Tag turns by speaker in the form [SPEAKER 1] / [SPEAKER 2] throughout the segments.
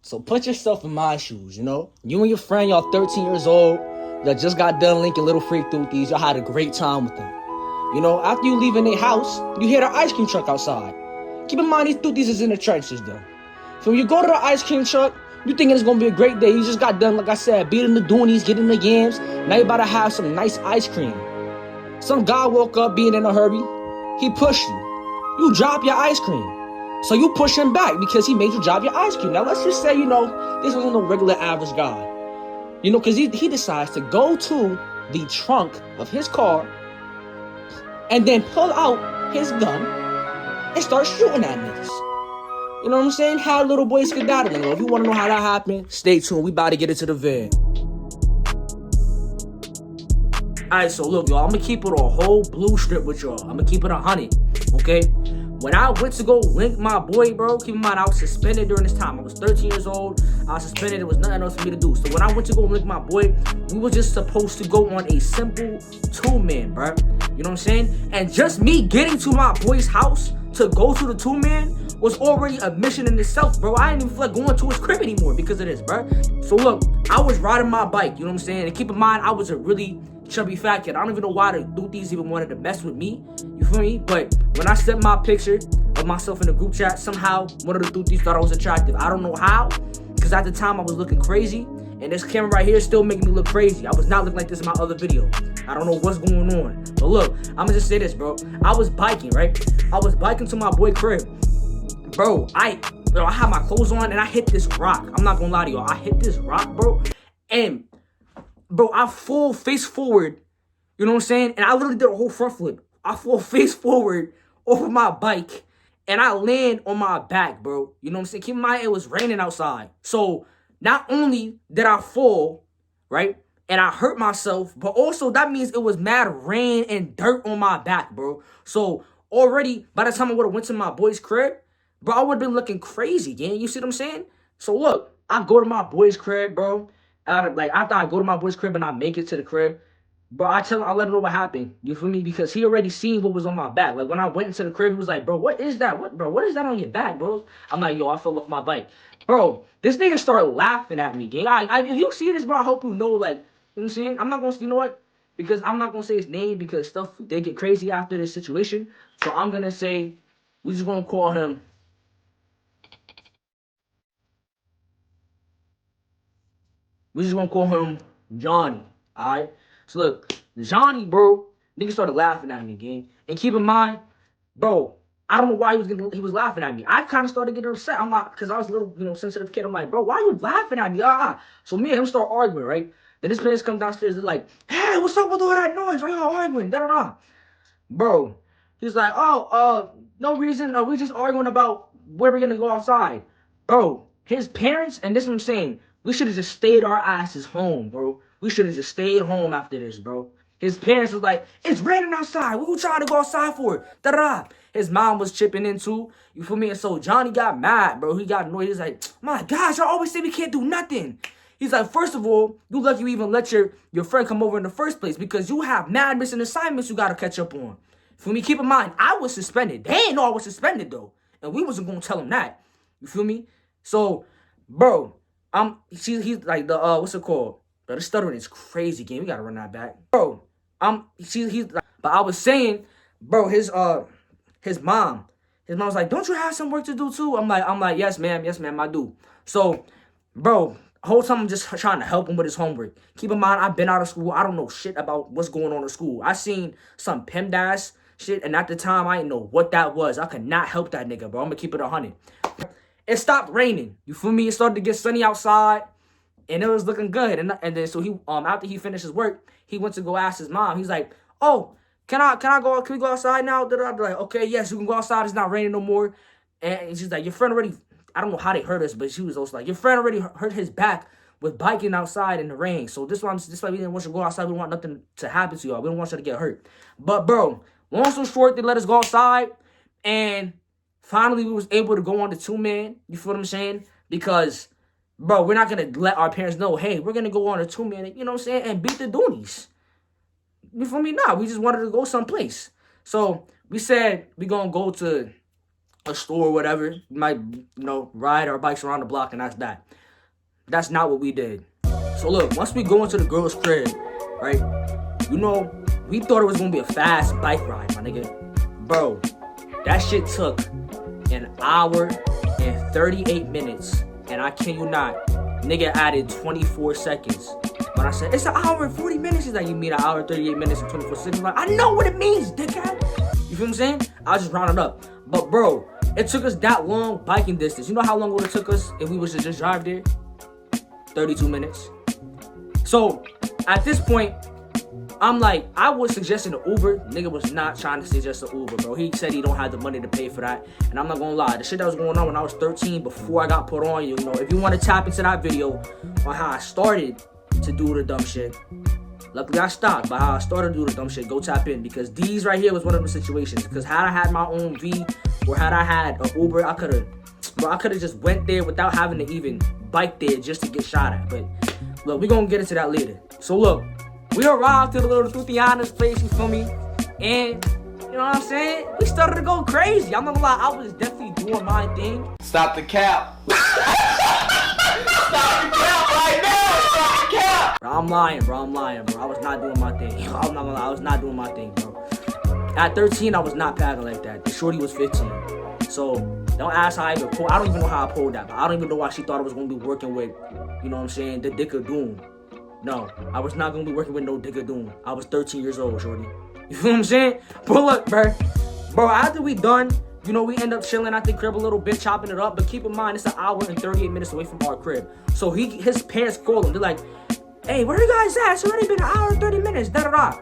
[SPEAKER 1] So put yourself in my shoes, you know? You and your friend, y'all 13 years old, that just got done linking little freak through y'all had a great time with them. You know, after you leave in their house, you hear the ice cream truck outside. Keep in mind, these thooties is in the trenches, though. So when you go to the ice cream truck, you thinking it's gonna be a great day. You just got done, like I said, beating the doonies, getting the yams. Now you about to have some nice ice cream. Some guy woke up being in a hurry. He pushed you. You drop your ice cream. So you push him back because he made you drop your ice cream. Now let's just say, this wasn't a regular average guy. Because he decides to go to the trunk of his car and then pull out his gun and start shooting at niggas. You know what I'm saying? How little boys skedaddling. If you want to know how that happened, stay tuned. We about to get into the vid. Alright, so look, y'all. I'm going to keep it a whole blue strip with y'all. I'm going to keep it 100. Okay? When I went to go link my boy, bro, keep in mind, I was suspended during this time. I was 13 years old. I was suspended. There was nothing else for me to do. So when I went to go link my boy, we were just supposed to go on a simple 2-man, bro. You know what I'm saying? And just me getting to my boy's house to go to the 2-man was already a mission in itself, bro. I didn't even feel like going to his crib anymore because of this, bro. So look, I was riding my bike, you know what I'm saying? And keep in mind, I was a really chubby fat kid. I don't even know why the duties even wanted to mess with me. You feel me? But when I sent my picture of myself in the group chat, somehow one of the duties thought I was attractive. I don't know how, because at the time I was looking crazy. And this camera right here is still making me look crazy. I was not looking like this in my other video. I don't know what's going on. But look, I'm gonna just say this, bro. I was biking, right? I was biking to my boy crib. Bro, I had my clothes on and I hit this rock. I'm not gonna lie to y'all. I hit this rock, bro. And bro, I full face forward, you know what I'm saying? And I literally did a whole front flip. I full face forward over my bike and I land on my back, bro. You know what I'm saying? Keep in mind, it was raining outside. So not only did I fall, right, and I hurt myself, but also that means it was mad rain and dirt on my back, bro. So already, by the time I would have went to my boy's crib, bro, I would have been looking crazy, gang. You see what I'm saying? So look, I go to my boy's crib, bro. After I go to my boy's crib and I make it to the crib, bro, I let him know what happened. You feel me? Because he already seen what was on my back. Like when I went into the crib, he was like, bro, what is that? What is that on your back, bro? I'm like, yo, I fell off my bike. Bro, this nigga started laughing at me, gang. If you see this, bro, I hope you know, like, you know what I'm saying? I'm not gonna, you know what? Because I'm not gonna say his name because stuff, they get crazy after this situation. So I'm gonna say, we just gonna call him. We just gonna call him Johnny, alright? So look, Johnny, bro, nigga started laughing at me, gang. And keep in mind, bro, I don't know why he was laughing at me. I kind of started getting upset. I'm like, because I was a little, sensitive kid. I'm like, bro, why are you laughing at me? So me and him start arguing, right? Then this man comes downstairs. They're like, hey, what's up with all that noise? Why y'all arguing? Da-da-da. Bro, he's like, no reason. We just arguing about where we're gonna go outside. Bro, his parents, and this is what I'm saying, we should have just stayed our asses home, bro. We should have just stayed home after this, bro. His parents was like, it's raining outside. What you trying to go outside for? Da-da-da. His mom was chipping in too. You feel me? And so Johnny got mad, bro. He got annoyed. He's like, my gosh, y'all always say we can't do nothing. He's like, first of all, you lucky you even let your friend come over in the first place because you have mad missing assignments you got to catch up on. Feel me? Keep in mind, I was suspended. They ain't know I was suspended, though. And we wasn't going to tell them that. You feel me? So, bro, he's like the, what's it called? Bro, the stuttering is crazy, game. We got to run that back. Bro, he's like, but I was saying, bro, his mom was like, don't you have some work to do too? I'm like, yes, ma'am, I do. So, bro, the whole time I'm just trying to help him with his homework. Keep in mind, I've been out of school. I don't know shit about what's going on in school. I seen some PEMDAS shit, and at the time, I didn't know what that was. I could not help that nigga, bro. I'm gonna keep it 100. It stopped raining. You feel me? It started to get sunny outside, and it was looking good. And then so he after he finished his work, he went to go ask his mom. He's like, oh, can we go outside now? They're like, okay, yes, you can go outside. It's not raining no more. And she's like, your friend already, I don't know how they hurt us, but she was also like, your friend already hurt his back with biking outside in the rain. So this why we didn't want you to go outside. We don't want nothing to happen to y'all. We don't want you to get hurt. But bro, long story short, they let us go outside. And finally we was able to go on the 2-man. You feel what I'm saying? Because, bro, we're not going to let our parents know, hey, we're going to go on a 2-man, you know what I'm saying, and beat the Doonies. You feel me? Nah, we just wanted to go someplace. So we said we gonna go to a store or whatever. We might, ride our bikes around the block, and that's that. That's not what we did. So look, once we go into the girl's crib, right? We thought it was gonna be a fast bike ride, my nigga. Bro, that shit took an hour and 38 minutes. And I kid you not, nigga added 24 seconds. When I said, it's an hour and 40 minutes, he's like, you mean an hour, 38 minutes, and 24 seconds? I'm like, I know what it means, dickhead. You feel what I'm saying? I just rounded up. But bro, it took us that long biking distance. You know how long it would have took us if we was to just drive there? 32 minutes. So, at this point, I'm like, I was suggesting an Uber. Nigga was not trying to suggest an Uber, bro. He said he don't have the money to pay for that. And I'm not gonna lie, the shit that was going on when I was 13 before I got put on, if you want to tap into that video on how I started to do the dumb shit. Luckily I stopped, but how I started to do the dumb shit, go tap in. Because these right here was one of the situations. Because had I had my own V, or had I had an Uber, I could've just went there without having to even bike there just to get shot at. But look, we gonna get into that later. So look, we arrived to the little Tuthiana's place, you feel me? And, you know what I'm saying? We started to go crazy. I'm not gonna lie, I was definitely doing my thing.
[SPEAKER 2] Stop the cap. Stop the cap right now. Stop the cap.
[SPEAKER 1] Bro, I'm lying, bro. I was not doing my thing. I'm not gonna lie, I was not doing my thing, bro. At 13, I was not paddling like that. The shorty was 15. So, don't ask how I even pulled. I don't even know how I pulled that, but I don't even know why she thought I was gonna be working with, you know what I'm saying, the Dick of Doom. No, I was not gonna be working with no Dick of Doom. I was 13 years old, shorty. You feel what I'm saying? But look, bro, after we done, we end up chilling at the crib a little bit, chopping it up. But keep in mind, it's an hour and 38 minutes away from our crib. So his parents call him. They're like, hey, where you guys at? It's already been an hour and 30 minutes, da-da-da.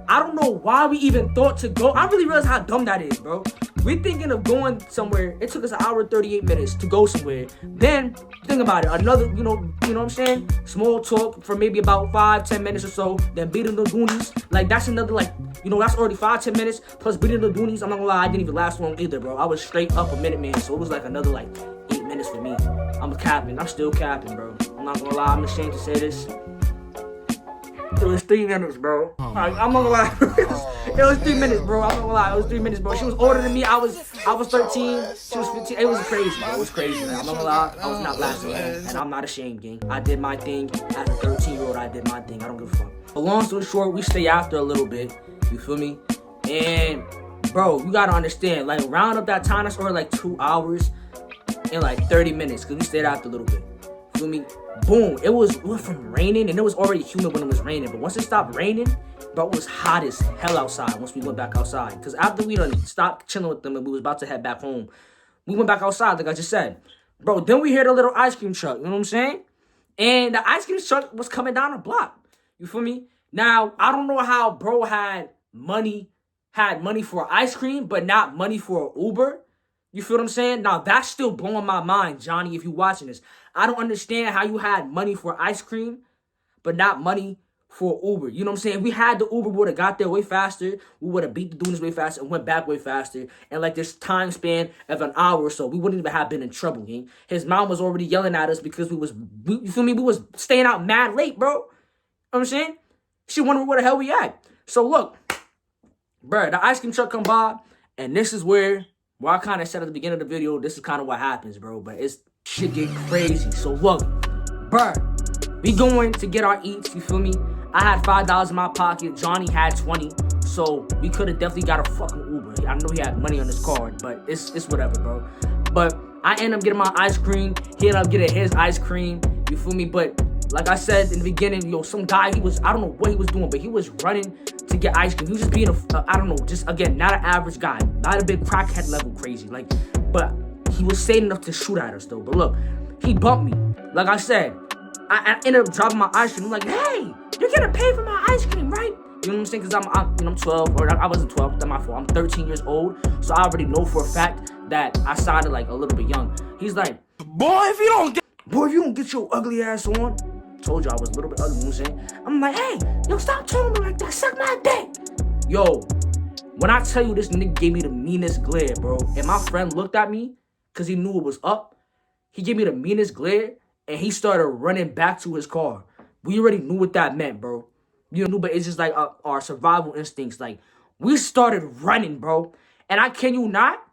[SPEAKER 1] I don't know why we even thought to go. I really realized how dumb that is, bro. We thinking of going somewhere. It took us an hour and 38 minutes to go somewhere. Then, think about it. Another, you know what I'm saying? Small talk for maybe about 5-10 minutes or so. Then beating the Goonies. Like, that's another, that's already 5-10 minutes. Plus beating the Goonies. I'm not gonna lie, I didn't even last long either, bro. I was straight up a minute man. So it was like another, 8 minutes for me. I'm capping. I'm still capping, bro. I'm not gonna lie. I'm ashamed to say this. It was 3 minutes, bro. I'm not gonna lie. It was 3 minutes, bro. I'm not gonna lie. It was 3 minutes, bro. She was older than me. I was 13. She was 15. It was crazy, bro. It was crazy, man. I'm not gonna lie. I was not lasting long. And I'm not ashamed, gang. I did my thing. As a 13-year-old, I did my thing. I don't give a fuck. But long story short, we stay after a little bit. You feel me? And, bro, you gotta understand. Round up that time, that's already 2 hours and 30 minutes. Because we stayed after a little bit. You feel me? Boom, it went from raining, and it was already humid when it was raining, but once it stopped raining, bro, it was hot as hell outside once we went back outside. Because after we done stopped chilling with them and we was about to head back home, we went back outside, like I just said. Bro, then we heard a little ice cream truck, you know what I'm saying? And the ice cream truck was coming down the block, you feel me? Now, I don't know how bro had money for ice cream, but not money for an Uber. You feel what I'm saying? Now, that's still blowing my mind, Johnny, if you watching this. I don't understand how you had money for ice cream, but not money for Uber. You know what I'm saying? If we had the Uber, we would have got there way faster. We would have beat the dudes way faster and went back way faster. And this time span of an hour or so, we wouldn't even have been in trouble, gang. His mom was already yelling at us because you feel me? We was staying out mad late, bro. You know what I'm saying? She wondered where the hell we at. So look, bro, the ice cream truck come by, and this is where I kind of said at the beginning of the video, this is kind of what happens, bro. But it's shit get crazy. So look, bruh, we going to get our eats, you feel me? I had $5 in my pocket. Johnny had 20. So we could have definitely got a fucking Uber. I know he had money on his card, but it's whatever, bro. But I ended up getting my ice cream. He ended up getting his ice cream. You feel me? But like I said in the beginning, some guy, I don't know what he was doing, but he was running to get ice cream. He was just being I don't know, just again, not an average guy. Not a big crackhead level crazy. But he was sane enough to shoot at us though. But look, he bumped me. Like I said, I ended up dropping my ice cream. I'm like, hey, you're gonna pay for my ice cream, right? You know what I'm saying? Because I'm 12, or I wasn't 12, that's my fault. I'm 13 years old, so I already know for a fact that I sounded a little bit young. He's like, boy, if you don't get your ugly ass on. Told you I was a little bit ugly, you know what I'm saying? I'm like, hey, yo, stop telling me like that, suck my dick. Yo, when I tell you this nigga gave me the meanest glare, bro, and my friend looked at me, because he knew it was up, he gave me the meanest glare, and he started running back to his car. We already knew what that meant, bro. You knew, but it's just our survival instincts. We started running, bro. And I kid you not,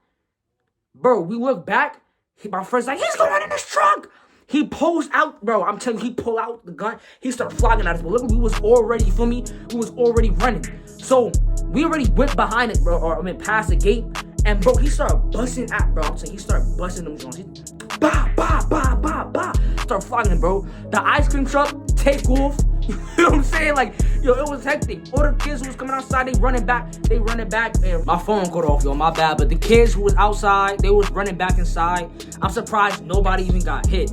[SPEAKER 1] Bro, we look back. My friend's like, he's going in his trunk. He pulls out, bro. I'm telling you, he pulled out the gun. He started flogging at us. But look, we was already, you feel me? We was already running. So we already went behind it, bro. Or I mean, past the gate. And bro, he started busting at, bro. I'm saying he started busting them joints. Bah, bah, bah, bah, bah. Start flogging him, bro. The ice cream truck take off. You know what I'm saying? Like, yo, it was hectic. All the kids who was coming outside, they running back, and my phone cut off, yo, my bad. But the kids who was outside, they was running back inside. I'm surprised nobody even got hit.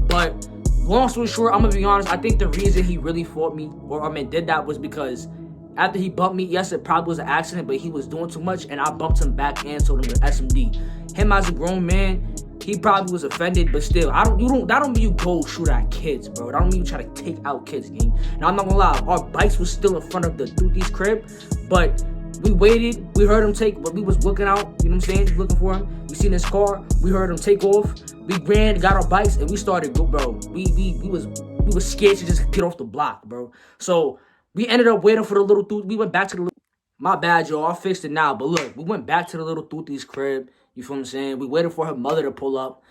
[SPEAKER 1] But long story short, I'm gonna be honest, I think the reason he really fought me, or I mean did that, was because after he bumped me, yes, it probably was an accident, but he was doing too much, and I bumped him back and told him to SMD. Him as a grown man, he probably was offended, but still, that don't mean you go shoot at kids, bro. That don't mean you try to take out kids, gang. Now, I'm not gonna lie, our bikes was still in front of the Doothy's crib, but we waited, we heard him take, but we was looking out, you know what I'm saying, looking for him. We seen his car, we heard him take off, we ran, got our bikes, and we started, bro. We was scared to just get off the block, bro. So, we ended up waiting for the little Doothy. We went back to the little, my bad, y'all, I fixed it now, but look, we went back to the little Doothy's crib. You feel what I'm saying? We waited for her mother to pull up,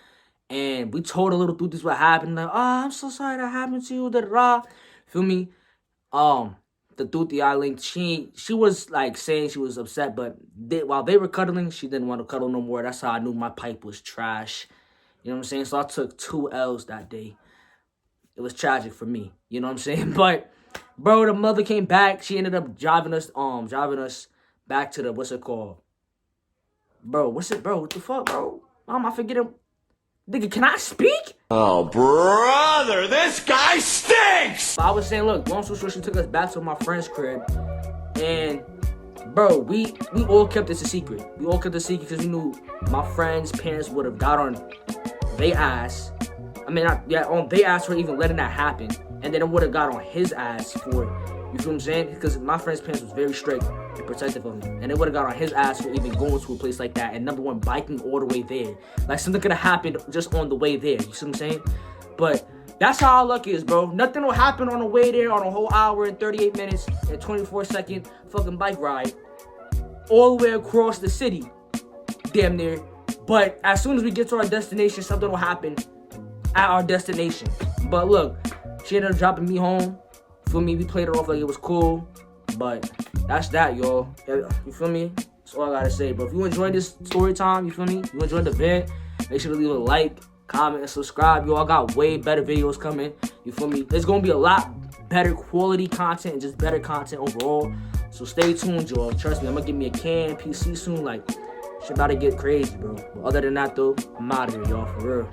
[SPEAKER 1] and we told her little Doothy's what happened. Like, oh, I'm so sorry that happened to you. Da-da-da. Feel me? The Doothy I linked, she was like saying she was upset, but while they were cuddling, she didn't want to cuddle no more. That's how I knew my pipe was trash. You know what I'm saying? So I took 2 L's that day. It was tragic for me. You know what I'm saying? But bro, the mother came back. She ended up driving us back to the, what's it called? Bro, what the fuck, bro? I forget him. Nigga, can I speak?
[SPEAKER 2] Oh, brother, this guy stinks!
[SPEAKER 1] I was saying, look, long story short, she took us back to my friend's crib. And, bro, we all kept this a secret. We all kept it a secret because we knew my friend's parents would have got on their ass. I mean, on their ass for even letting that happen. And then it would have got on his ass for it. You feel what I'm saying? Because my friend's parents was very strict and protective of him. And it would have got on his ass for even going to a place like that. And number one, biking all the way there. Like, something could have happened just on the way there. You see what I'm saying? But that's how our luck is, bro. Nothing will happen on the way there on a whole hour and 38 minutes and 24-second fucking bike ride. All the way across the city. Damn near. But as soon as we get to our destination, something will happen at our destination. But look, she ended up dropping me home. Feel me? We played it off like it was cool. But that's that, y'all. You feel me? That's all I gotta say, bro. If you enjoyed this story time, you feel me? You enjoyed the vid, make sure to leave a like, comment, and subscribe, y'all. I got way better videos coming. You feel me? There's gonna be a lot better quality content and just better content overall. So stay tuned, y'all. Trust me, I'm gonna give me a can PC soon. Like, shit about to get crazy, bro. But other than that, though, I'm out of here, y'all. For real.